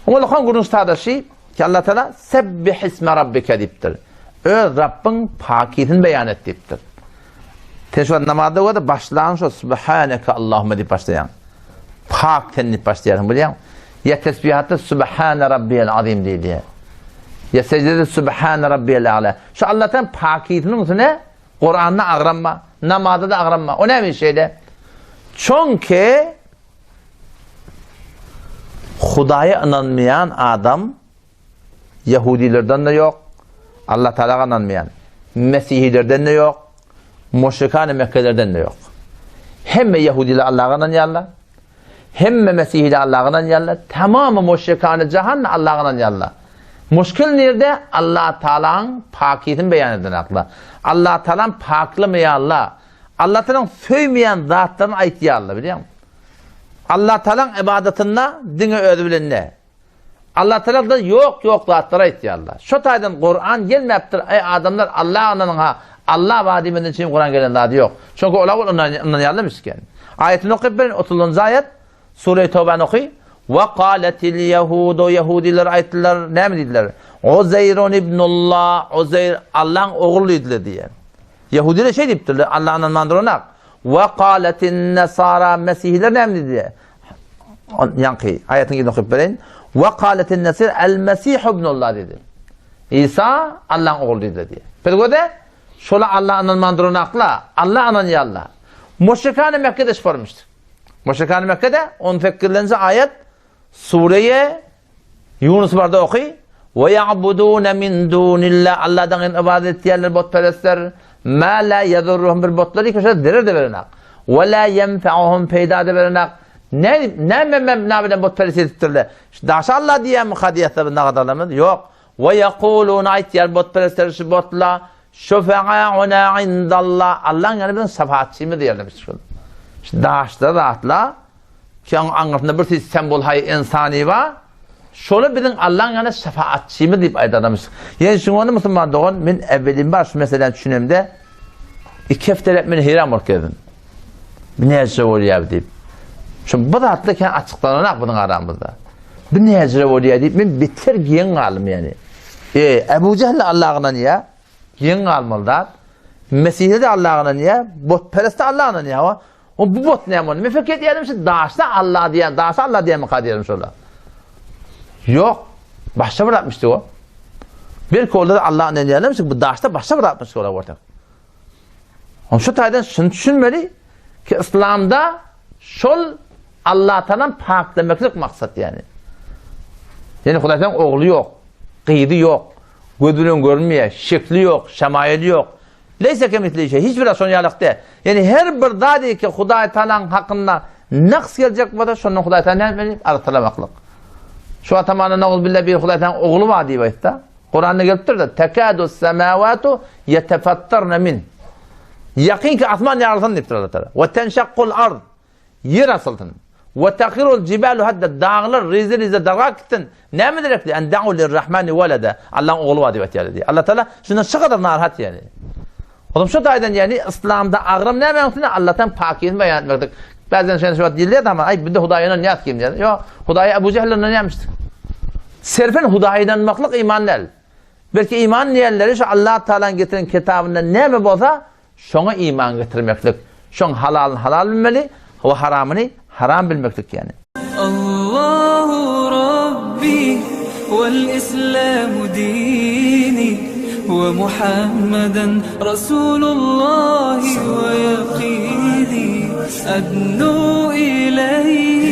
Ola kan gurun ustadaşı ki Allah Teala sebbih isme rabbike diptir. Öz Rabbin pakiyetini beyan et diptir. Teşvat namazda o da başlayan şu Subhaneke Allahümme deyip başlayan. Pak tenip başlayan biliyor musun? Ya tesbihatta Subhane Rabbiyel Azim diye. Ya secdede Subhane Rabbiyel A'la. Şu Allah'tan pakiyetinin musun ne? Kur'an'da ağranma, namazda da ağranma. O ne bir şeyde? Çünkü Hudaya inanmayan adam Yahudilerden de yok. Allah Teala'ya inanmayan Mesihilerden de yok. Müşrikan-ı Mekke'lerden de yok. Hem Yahudiler Allah'a inanıyorlar. Hem Mesihiler Allah'a inanıyorlar. Tamamı müşrikan-ı cihanla Allah'a inanıyorlar. Müşkil nerede? Allah Teala'nın pakiyetini beyan eden akla. Allah Teala'nın paklamayanlar. Allah Teala'nın söymeyen zatlarını ayıtıyorlar biliyor musun? Allah Teala'nın ibadetinde dini ödübülünde. Allah Teala da yok zatlara ihtiyarlar. Şu taydan Kur'an gelmeptir. Ey adamlar Allah vaadimin için Kur'an gelen zadı yok. Çünkü ola ondan yarlamışken. Ayetini okuyup verin 30. ayet. Sure-i Tevbe'ni okuy. Ve kâletil yehudu Yahudiler ayettiler ne mi dediler? Uzeyrun ibnullah. Uzeyr Allah'ın oğluydu diye. Yahudiler şey deyiptirler. Allah'ın mandronak. Ve kâletin nesara Mesihler ne mi dedi? Yankı ayetini gidin okuyup verin. Ve kâletin nesir el Mesih ibnullah dedi. İsa Allah'ın oğluydu diye. Peki o da şola Allah'ın mandronakla Allah'ın yalla. Müşrikan-ı Mekke'de sormuştu. Müşrikan-ı Mekke'de on fekkirlerince ayet Suriye Yunus barda okuy. Ve ya'budûne min dûnillah Allah'dan ibadet yerler botperestler ma la yadurruhum bir botları köşede derir de verenak. Ve la yenfe'uhum peyda de verenak. Ne bilen botperest ettirler. Daşa Allah diye mukadiyette ne kadarlamız? Yok. Ve yekulûne ait yer botperestler şu botla şufe'a'una indallah Allah'ın yani bizim şefaatçimiz diyelim. Daşta rahatla ki anlatında bir sembol hay insani var. Şöyle bizim Allah'ın yani şefaatçimiz deyip aydanlamış. Yani şu onu Müslüman doğun ben evvelim var şu mesela düşünümde iki haftalık beni hiram orkedim. Bir neyse oluyor deyip. Şimdi bu da hatta açıklanarak bunun aramızda. Bir neyse oluyor deyip ben biter giyin kalım yani. Ebu Cehil Allah'ına niye? Giyin kalmalılar. Mesih'de de Allah'ına niye? Botperest de Allah'ına niye? O bu bot ne yapalım? Mefeket diyelim ki daşta Allah diye mi kadiyelim şöyle? Yok. Başta bırakmıştı o. Bir kolda Allah'ın ne diyelim ki bu daşta başta bırakmıştı o ortak. Onun şu taydan şunu düşünmeli ki İslam'da şol Allah'tan pak demeklik maksat yani. Yani Kuday'tan oğlu yok, kıydı yok, gözünün görünmeye, şekli yok, şemayeli yok. Leyse kemitli şey, hiçbir sonyalıkta. Yani her bir dadi ki Huday Teala'nın hakkında naks gelecek bu da şunun Huday Teala'nın arıtlamaklık. Şu atamanın oğul billah bir Huday Teala'nın oğlu var diye bayıtta. Kur'an'da geliptir de tekâdus semâvâtu yetefattarne min. Yakin ki asman yarılsın deyiptir Allah Teala. Ve tenşakkul ard. Yer asıltın. Ve tekhirul cibalu hadda dağlar rize dağaktin. Ne mi direkli? En da'u lirrahmani velede. Allah'ın oğlu var diye. Allah Teala şundan şu kadar narahat yani. Oğlum şu taydan yani İslam'da ağrım ne mümkün? Allah'tan pakiyetini beyan etmektik. Bazen şey şu diliyor ama ay bir de Hudayı'nın ne yapayım diye. Yok, Hudayı Ebu Cehil'le ne yapmıştık? Serfen Hudayı'dan maklık iman değil. Belki iman niyelleri şu Allah Teala'nın getiren kitabında ne mi bolsa şuna iman getirmeklik. Şun halal bilmeli ve haramını haram bilmeklik yani. Allahu Rabbi vel İslamu dini ومحمدا رسول الله ويقيني أدنو إليه